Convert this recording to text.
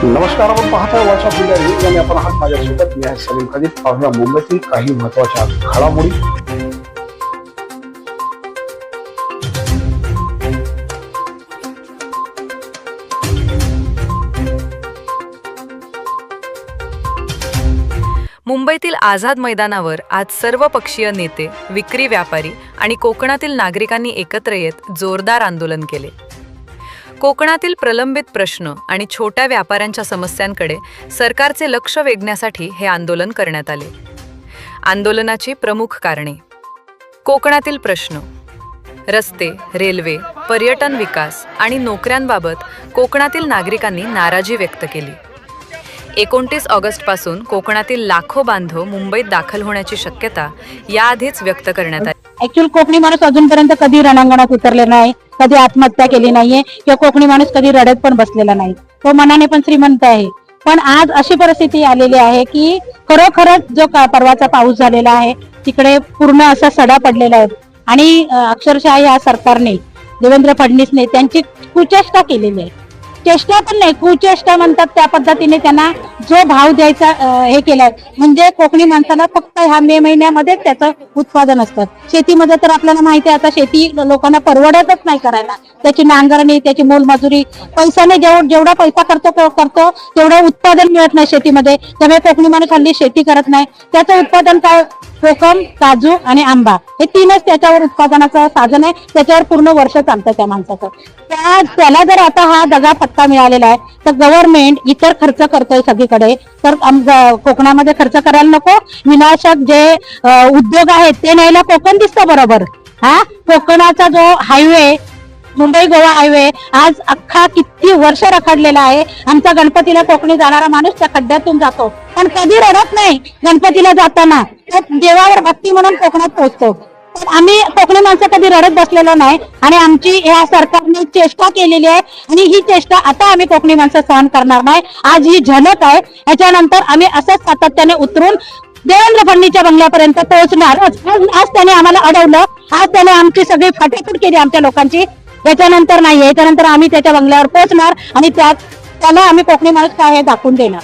नमस्कार, आपण पाहताय वाचा इंडिया न्यूज आणि आपण आहात माझ्यासोबत. मी आहे सलीम खदीर. पाहूया मुंबईतील काही महत्त्वाच्या घडामोडी. मुंबईतील आझाद मैदानावर आज सर्वपक्षीय नेते, विक्री व्यापारी आणि कोकणातील नागरिकांनी एकत्र येत जोरदार आंदोलन केले. कोकणातील प्रलंबित प्रश्न आणि छोट्या व्यापाऱ्यांच्या समस्यांकडे सरकारचे लक्ष वेधण्यासाठी हे आंदोलन करण्यात आले. आंदोलनाची प्रमुख कारणे: कोकणातील प्रश्न, रस्ते, रेल्वे, पर्यटन विकास आणि नोकऱ्यांबाबत कोकणातील नागरिकांनी नाराजी व्यक्त केली. 29 ऑगस्टपासून कोकणातील लाखो बांधव मुंबईत दाखल होण्याची शक्यता याआधीच व्यक्त करण्यात आली. ऍक्च्युअली कोकणी माणूस अजूनपर्यंत कधी रणांगणात उतरले नाही, कधी आत्महत्या केली नाहीये किंवा कोकणी माणूस कधी रडत पण बसलेला नाही. तो मनाने पण श्रीमंत आहे. पण आज अशी परिस्थिती आलेली आहे की खरोखरच जो परवाचा पाऊस झालेला आहे तिकडे पूर्ण असा सडा पडलेला आहे आणि अक्षरशः या सरकारने, देवेंद्र फडणवीसने त्यांची कुचेष्टा केलेली आहे. चेष्टा पण नाही, कुचेष्टा म्हणतात त्या पद्धतीने त्यांना जो भाव द्यायचा हे केलाय. म्हणजे कोकणी माणसाला फक्त ह्या मे महिन्यामध्ये त्याचं उत्पादन असतं. शेतीमध्ये तर आपल्याला माहिती आहे, आता शेती लोकांना परवडतच नाही करायला. त्याची नांगरणी, त्याची मोलमजुरी, पैशाने जेवढा पैसा करतो तेवढं उत्पादन मिळत नाही शेतीमध्ये. त्यामुळे कोकणी माणूस हल्ली शेती करत नाही. त्याचं उत्पादन काय? कोकम, काजू आणि आंबा, हे तीनच त्याच्यावर उत्पादनाचं साधन आहे. त्याच्यावर पूर्ण वर्ष चालतं त्या माणसाचं. त्याला जर आता हा दगा पत्ता मिळालेला आहे तर गव्हर्नमेंट इतर खर्च करतोय सगळीकडे, तर कोकणामध्ये खर्च करायला नको. विनाशक जे उद्योग आहेत ते न्यायला कोकण दिसतं बरोबर. कोकणाचा जो हायवे, मुंबई गोवा हायवे, आज अख्खा किती वर्ष रखडलेला आहे. आमचा गणपतीला कोकणी जाणारा माणूस त्या खड्ड्यातून जातो पण कधी रडत नाही. गणपतीला जाताना देवावर भक्ती म्हणून कोकणात पोहोचतो. आम्ही कोकणी माणसं कधी रडत बसलेलो नाही आणि आमची या सरकारने चेष्टा केलेली आहे आणि ही चेष्टा आता आम्ही कोकणी माणसं सहन करणार नाही. आज ही झलक आहे. याच्यानंतर आम्ही असंच सातत्याने उतरून देवेंद्र फडणवीसच्या बंगल्यापर्यंत पोहोचणार. आज त्याने आम्हाला अडवलं, आज त्याने आमची सगळी फाटाफूट केली आमच्या लोकांची. याच्यानंतर नाही, याच्यानंतर आम्ही त्याच्या बंगल्यावर पोहोचणार आणि त्याला आम्ही कोकणी माणूस काय हे दाखवून देणार.